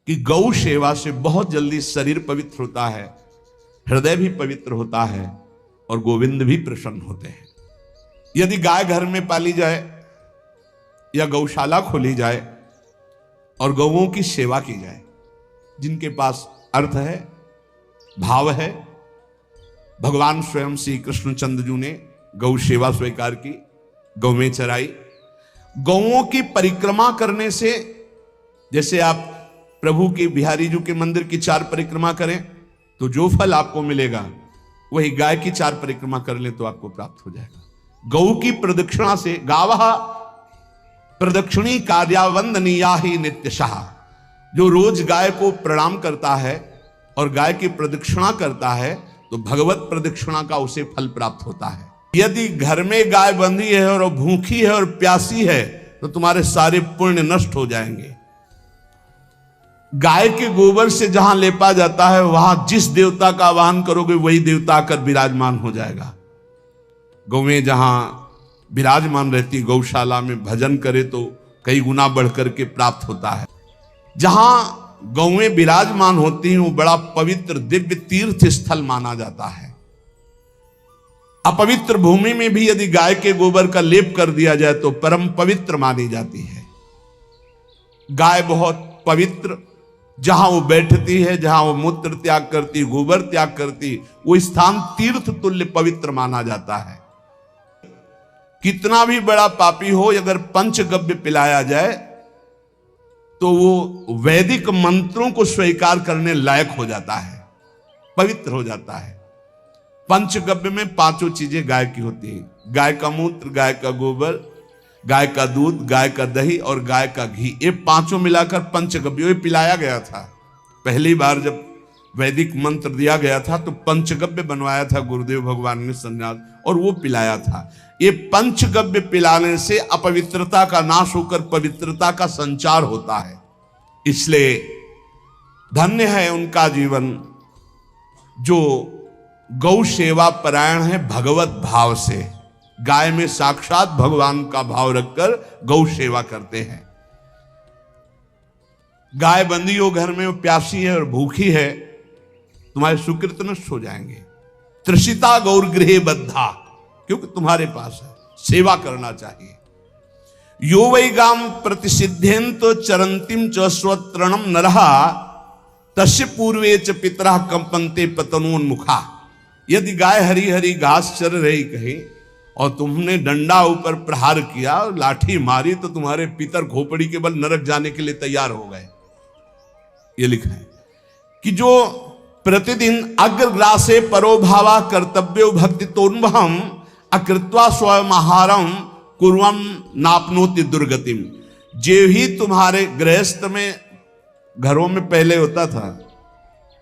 कि गौ सेवा से बहुत जल्दी शरीर पवित्र होता है, हृदय भी पवित्र होता है और गोविंद भी प्रसन्न होते हैं। यदि गाय घर में पाली जाए या गौशाला खोली जाए और गौओं की सेवा की जाए, जिनके पास अर्थ है, भाव है। भगवान स्वयं श्री कृष्णचंद्र जी ने गौ सेवा स्वीकार की, गौवें चराई। गौओं की परिक्रमा करने से, जैसे आप प्रभु के बिहारी जी के मंदिर की 4 परिक्रमा करें तो जो फल आपको मिलेगा, वही गाय की 4 परिक्रमा कर लें तो आपको प्राप्त हो जाएगा। गौ की प्रदक्षिणा से, गावः प्रदक्षिणी कार्यावंदनीया ही नित्यशः, जो रोज गाय को प्रणाम करता है और गाय की प्रदक्षिणा करता है तो भगवत प्रदक्षिणा का उसे फल प्राप्त होता है। यदि घर में गाय बंधी है और भूखी है और प्यासी है तो तुम्हारे सारे पुण्य नष्ट हो जाएंगे। गाय के गोबर से जहां लेपा जाता है, वहां जिस देवता का आवाहन करोगे वही देवता आकर विराजमान हो जाएगा। गौवें जहां विराजमान रहती, गौशाला में भजन करे तो कई गुना बढ़कर के प्राप्त होता है। जहां गौवें विराजमान होती हैं वो बड़ा पवित्र दिव्य तीर्थ स्थल माना जाता है। अपवित्र भूमि में भी यदि गाय के गोबर का लेप कर दिया जाए तो परम पवित्र मानी जाती है। गाय बहुत पवित्र, जहां वो बैठती है, जहां वो मूत्र त्याग करती, गोबर त्याग करती, वो स्थान तीर्थ तुल्य पवित्र माना जाता है। कितना भी बड़ा पापी हो, अगर पंचगव्य पिलाया जाए तो वो वैदिक मंत्रों को स्वीकार करने लायक हो जाता है, पवित्र हो जाता है। पंचगव्य में 5 चीजें गाय की होती हैं: गाय का मूत्र, गाय का गोबर, गाय का दूध, गाय का दही और गाय का घी। ये 5 मिलाकर पंचगव्य पिलाया गया था। पहली बार जब वैदिक मंत्र दिया गया था तो पंचगव्य बनवाया था गुरुदेव भगवान ने संन्यास, और वो पिलाया था। ये पंचगव्य पिलाने से अपवित्रता का नाश होकर पवित्रता का संचार होता है। इसलिए धन्य है उनका जीवन जो गौ सेवा परायण है भगवत भाव से। गाय में साक्षात भगवान का भाव रखकर गौ सेवा करते हैं। गाय बंदी हो घर में, वो प्यासी है और भूखी है, तुम्हारे सुकृत नष्ट हो जाएंगे। तृषिता गौर गृहे बद्धा, क्योंकि तुम्हारे पास है, सेवा करना चाहिए। यो वै गाम प्रतिसिद्धेन तो चरंतिम च स्वतरणम नरहा तस्य पूर्वे च पितरः कंपन्ते पतनोन्मुखा। यदि गाय हरी हरी घास चर रही कहीं और तुमने डंडा ऊपर प्रहार किया, लाठी मारी, तो तुम्हारे पितर खोपड़ी के बल नरक जाने के लिए तैयार हो गए। ये लिखा है कि जो प्रतिदिन अग्रग्रासे परोभावा कर्तव्यो भक्ति तोन्वहम अकृत्वा स्वयं आहारम कुर्वम नापनोति दुर्गतिम। जे ही तुम्हारे गृहस्थ में, घरों में पहले होता था,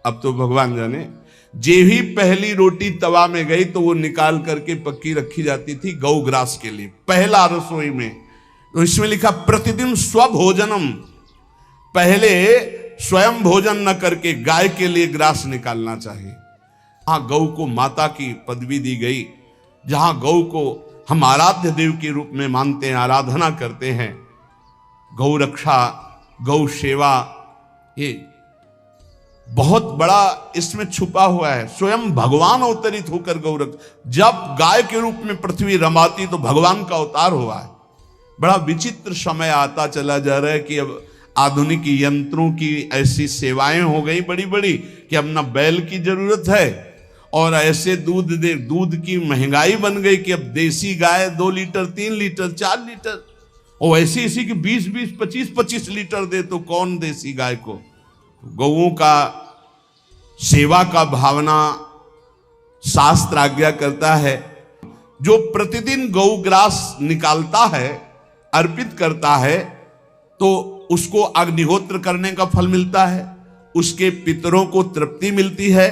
अब तो भगवान जाने, जे ही पहली रोटी तवा में गई तो वो निकाल करके पक्की रखी जाती थी गौग्रास के लिए, पहला रसोई में। तो इसमें लिखा प्रतिदिन स्वभोजनम, पहले स्वयं भोजन न करके गाय के लिए ग्रास निकालना चाहिए। हाँ, गौ को माता की पदवी दी गई, जहां गौ को हम आराध्य देव के रूप में मानते हैं, आराधना करते हैं। गौ रक्षा, गौ सेवा, ये बहुत बड़ा इसमें छुपा हुआ है। स्वयं भगवान अवतरित होकर गौ रक्षा, जब गाय के रूप में पृथ्वी रमाती तो भगवान का अवतार हुआ है। बड़ा विचित्र समय आता चला जा रहा है कि अब आधुनिक यंत्रों की ऐसी सेवाएं हो गई बड़ी बड़ी कि अब ना बैल की जरूरत है, और ऐसे दूध की महंगाई बन गई कि अब देसी गाय 2 लीटर 3 लीटर 4 लीटर, और ऐसी ऐसी कि 20-20 25-25 लीटर दे तो कौन देसी गाय को। गौओं का सेवा का भावना शास्त्र आज्ञा करता है। जो प्रतिदिन गौग्रास निकालता है, अर्पित करता है, तो उसको अग्निहोत्र करने का फल मिलता है, उसके पितरों को तृप्ति मिलती है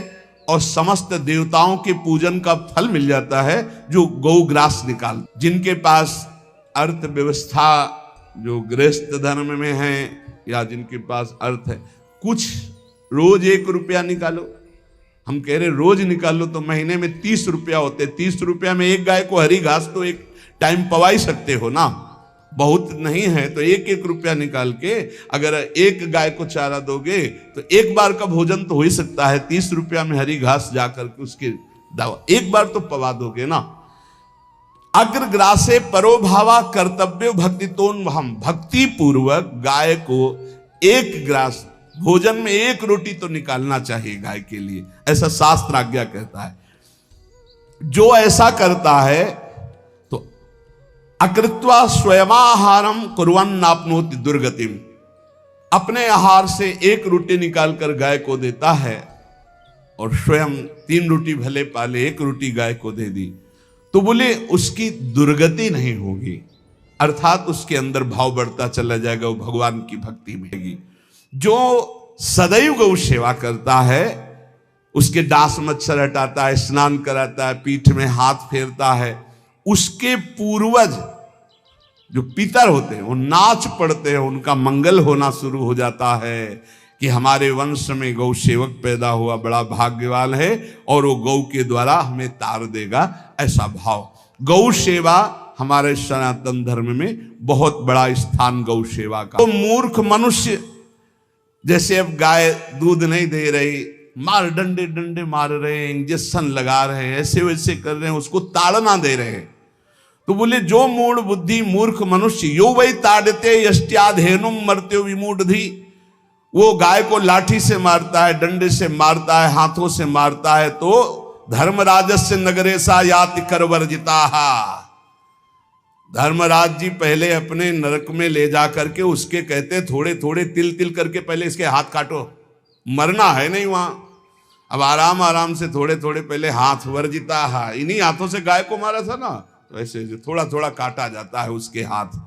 और समस्त देवताओं के पूजन का फल मिल जाता है जो गौग्रास निकाल। जिनके पास अर्थव्यवस्था, जो गृहस्थ धर्म में है या जिनके पास अर्थ है, कुछ रोज 1 रुपया निकालो। हम कह रहे रोज निकालो तो महीने में 30 रुपया होते। 30 रुपया में एक गाय को हरी घास तो एक टाइम पवा ही सकते हो ना। बहुत नहीं है तो 1-1 रुपया निकाल के अगर एक गाय को चारा दोगे तो एक बार का भोजन तो हो ही सकता है। 30 रुपया में हरी घास जाकर के उसके दवा एक बार तो पवा दोगे ना। अग्रग्रासे परोभावा कर्तव्य भक्तितोन हम, भक्ति पूर्वक गाय को एक ग्रास भोजन में 1 रोटी तो निकालना चाहिए गाय के लिए, ऐसा शास्त्र आज्ञा कहता है। जो ऐसा करता है तो अकृत्वा स्वयमाहारम कुर्वन् नाप्नोति दुर्गतिम, अपने आहार से 1 रोटी निकालकर गाय को देता है और स्वयं 3 रोटी भले पाले 1 रोटी गाय को दे दी तो बोले उसकी दुर्गति नहीं होगी, अर्थात उसके अंदर भाव बढ़ता चला जाएगा, वो भगवान की भक्ति में होगी। जो सदैव गौ सेवा करता है, उसके डांस मच्छर हटाता है, स्नान कराता है, पीठ में हाथ फेरता है, उसके पूर्वज जो पितर होते हैं वो नाच पड़ते हैं, उनका मंगल होना शुरू हो जाता है कि हमारे वंश में गौ सेवक पैदा हुआ, बड़ा भाग्यवान है और वो गौ के द्वारा हमें तार देगा, ऐसा भाव। गौ सेवा हमारे सनातन धर्म में बहुत बड़ा स्थान गौ सेवा का। तो मूर्ख मनुष्य जैसे अब गाय दूध नहीं दे रही, मार डंडे डंडे मार रहे हैं, इंजेक्शन लगा रहे हैं, ऐसे वैसे कर रहे हैं, उसको ताड़ना दे रहे हैं। तो बोले जो मूढ़ बुद्धि मूर्ख मनुष्य यो वही ताड़ते यष्ट्याधेनुम मर्त्यो विमूढ़धि, वो गाय को लाठी से मारता है, डंडे से मारता है, हाथों से मारता है तो धर्मराजस्य नगरेशा याति करवर्जिता। धर्मराज जी पहले अपने नरक में ले जा करके उसके कहते थोड़े थोड़े तिल तिल करके पहले इसके हाथ काटो, मरना है नहीं वहां, अब आराम आराम से थोड़े थोड़े पहले हाथ वर्जिता है, इन्हीं हाथों से गाय को मारा था ना, तो ऐसे थोड़ा थोड़ा काटा जाता है उसके हाथ।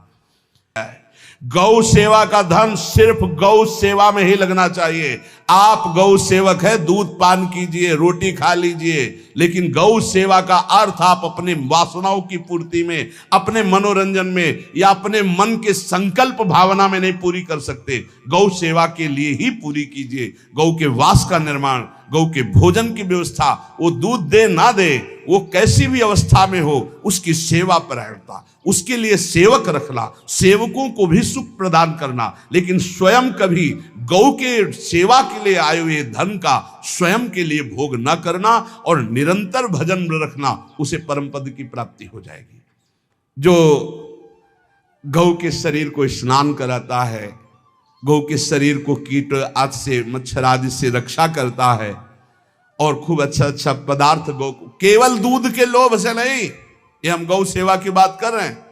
गौ सेवा का धन सिर्फ गौ सेवा में ही लगना चाहिए। आप गौ सेवक है, दूध पान कीजिए, रोटी खा लीजिए, लेकिन गौ सेवा का अर्थ आप अपने वासनाओं की पूर्ति में, अपने मनोरंजन में या अपने मन के संकल्प भावना में नहीं पूरी कर सकते। गौ सेवा के लिए ही पूरी कीजिए। गौ के वास का निर्माण, गौ के भोजन की व्यवस्था, वो दूध दे ना दे, वो कैसी भी अवस्था में हो, उसकी सेवा परायणता, उसके लिए सेवक रखना, सेवकों को भी सुख प्रदान करना, लेकिन स्वयं कभी गौ के सेवा के लिए आए हुए धन का स्वयं के लिए भोग न करना और निरंतर भजन रखना, उसे परम पद की प्राप्ति हो जाएगी। जो गौ के शरीर को स्नान कराता है, गौ के शरीर को कीट आदि से, मच्छर आदि से रक्षा करता है और खूब अच्छा अच्छा पदार्थ गौ को, केवल दूध के लोभ से नहीं, ये हम गौ सेवा की बात कर रहे हैं,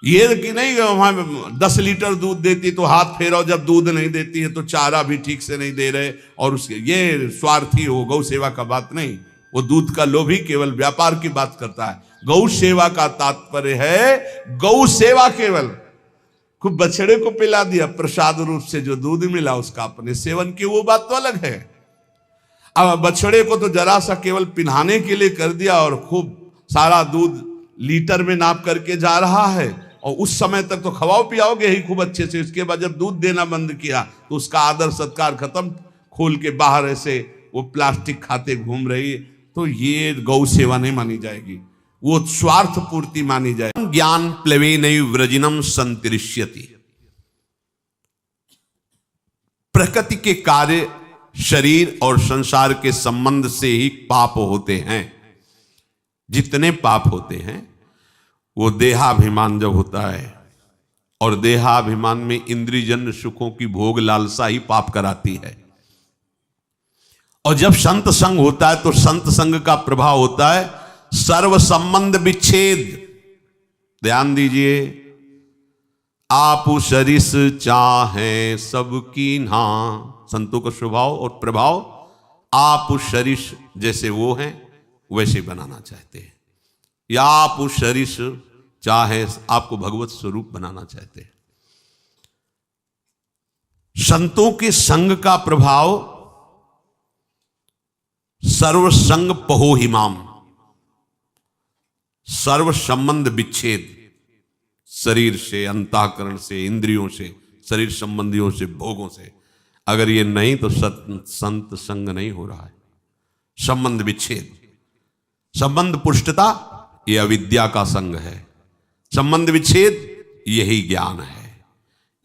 ये कि नहीं वहां 10 लीटर दूध देती तो हाथ फेरो, जब दूध नहीं देती है तो चारा भी ठीक से नहीं दे रहे और उसके ये स्वार्थी हो, गौ सेवा का बात नहीं। वो दूध का लोभी केवल व्यापार की बात करता है। गौ सेवा का तात्पर्य है गौ सेवा केवल, खूब बछड़े को पिला दिया प्रसाद रूप से, जो दूध मिला उसका अपने सेवन की, वो बात तो अलग है। अब बछड़े को तो जरा सा केवल पिन्हाने के लिए कर दिया और खूब सारा दूध लीटर में नाप करके जा रहा है और उस समय तक तो खवाओ पियाओगे ही खूब अच्छे से, उसके बाद जब दूध देना बंद किया तो उसका आदर सत्कार खत्म, खोल के बाहर ऐसे वो प्लास्टिक खाते घूम रही है, तो ये गौ सेवा नहीं मानी जाएगी, वो स्वार्थ पूर्ति मानी जाए। ज्ञान प्लवेनैव व्रजिनम संतरिष्यति, प्रकृति के कार्य शरीर और संसार के संबंध से ही पाप होते हैं। जितने पाप होते हैं वो देहाभिमान जब होता है, और देहाभिमान में इंद्रियजन्य सुखों की भोग लालसा ही पाप कराती है। और जब संत संग होता है तो संत संग का प्रभाव होता है सर्व संबंध विच्छेद। ध्यान दीजिए, आप सरिस चाहे सबकी ना, संतों का स्वभाव और प्रभाव आप सरिस जैसे वो हैं वैसे बनाना चाहते हैं, या आप सरिस चाहे आपको भगवत स्वरूप बनाना चाहते हैं। संतों के संग का प्रभाव सर्व संग पहो हिमाम, सर्व संबंध विच्छेद, शरीर से, अंतःकरण से, इंद्रियों से, शरीर संबंधियों से, भोगों से। अगर ये नहीं तो संत संग नहीं हो रहा है। संबंध विच्छेद, संबंध पुष्टता, ये अविद्या का संग है। संबंध विच्छेद यही ज्ञान है,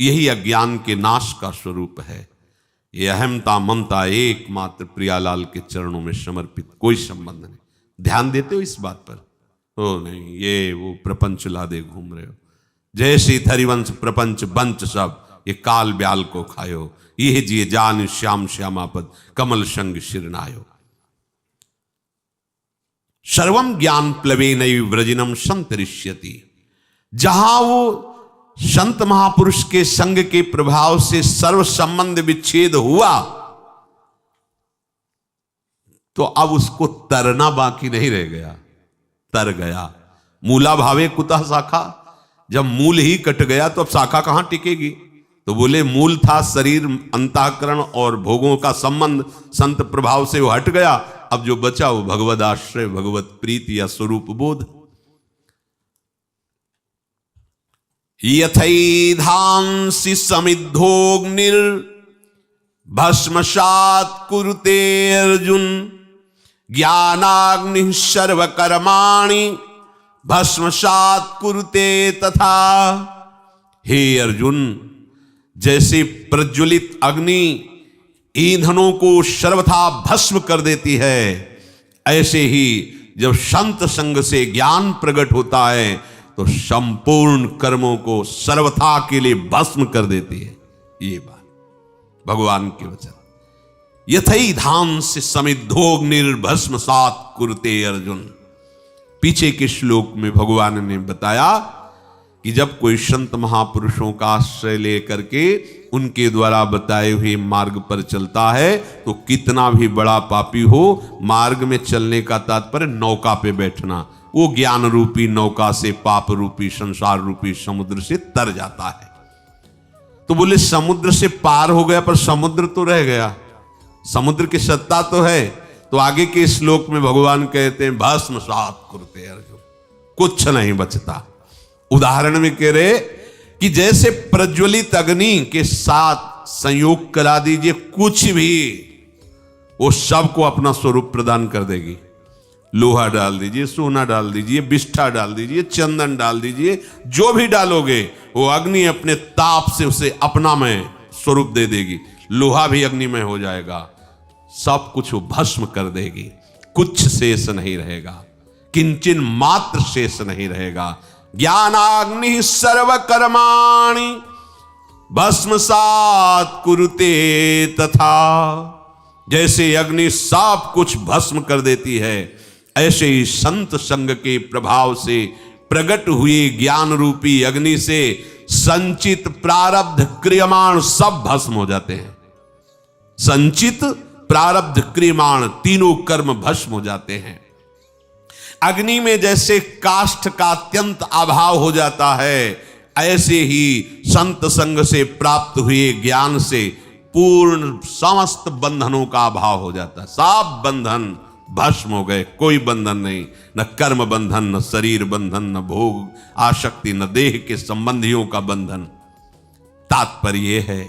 यही अज्ञान के नाश का स्वरूप है। ये अहमता ममता एकमात्र प्रियालाल के चरणों में समर्पित, कोई संबंध नहीं। ध्यान देते हो इस बात पर? हो नहीं, ये वो प्रपंच लादे घूम रहे हो। जैसे हरिवंश प्रपंच बंच सब, ये काल ब्याल को खायो, ये जिए जान श्याम श्यामापद कमल संग शिरनायो। सर्वम ज्ञान प्लवेन व्रजिनम संतरिष्यति। जहां वो संत महापुरुष के संग के प्रभाव से सर्व संबंध विच्छेद हुआ, तो अब उसको तरना बाकी नहीं रह गया, तर गया। मूला भावे कुतः शाखा, जब मूल ही कट गया तो अब शाखा कहां टिकेगी? तो बोले मूल था शरीर, अंतःकरण और भोगों का संबंध, संत प्रभाव से वो हट गया। अब जो बचा वो भगवद आश्रय, भगवत प्रीति या स्वरूप बोध। यथैधांसि समिद्धोग्निर भस्मसात् कुरुते अर्जुन, ज्ञानाग्निः सर्वकर्माणि भस्मसात् कुरुते तथा। हे अर्जुन, जैसे प्रज्वलित अग्नि ईंधनों को सर्वथा भस्म कर देती है, ऐसे ही जब संत संग से ज्ञान प्रकट होता है तो संपूर्ण कर्मों को सर्वथा के लिए भस्म कर देती है। ये बात भगवान के वचन। यथैधांसि समिद्धोग्निर्भस्मसात् कुरुते अर्जुन। पीछे के श्लोक में भगवान ने बताया कि जब कोई संत महापुरुषों का आश्रय लेकर के उनके द्वारा बताए हुए मार्ग पर चलता है तो कितना भी बड़ा पापी हो, मार्ग में चलने का तात्पर्य नौका पे बैठना, वो ज्ञान रूपी नौका से पाप रूपी संसार रूपी समुद्र से तर जाता है। तो बोले समुद्र से पार हो गया, पर समुद्र तो रह गया, समुद्र की सत्ता तो है। तो आगे के श्लोक में भगवान कहते हैं भस्मसात् कुरुते अर्जुन, कुछ नहीं बचता। उदाहरण में कह रहे कि जैसे प्रज्वलित अग्नि के साथ संयोग करा दीजिए कुछ भी, वो सबको अपना स्वरूप प्रदान कर देगी। लोहा डाल दीजिए, सोना डाल दीजिए, बिष्ठा डाल दीजिए, चंदन डाल दीजिए, जो भी डालोगे वो अग्नि अपने ताप से उसे अपना में स्वरूप दे देगी। लोहा भी अग्निमय हो जाएगा, सब कुछ वो भस्म कर देगी, कुछ शेष नहीं रहेगा, किंचन मात्र शेष नहीं रहेगा। ज्ञानाग्नि सर्वकर्माणि भस्मसात् कुरुते तथा। जैसे अग्नि सब कुछ भस्म कर देती है, ऐसे ही संत संग के प्रभाव से प्रकट हुए ज्ञान रूपी अग्नि से संचित प्रारब्ध क्रियमाण सब भस्म हो जाते हैं। संचित प्रारब्ध क्रियमाण तीनों कर्म भस्म हो जाते हैं। अग्नि में जैसे काष्ठ का अत्यंत अभाव हो जाता है, ऐसे ही संत संग से प्राप्त हुए ज्ञान से पूर्ण समस्त बंधनों का अभाव हो जाता है। सब बंधन भस्म हो गए, कोई बंधन नहीं, न कर्म बंधन, न शरीर बंधन, न भोग आसक्ति, न देह के संबंधियों का बंधन। तात्पर्य है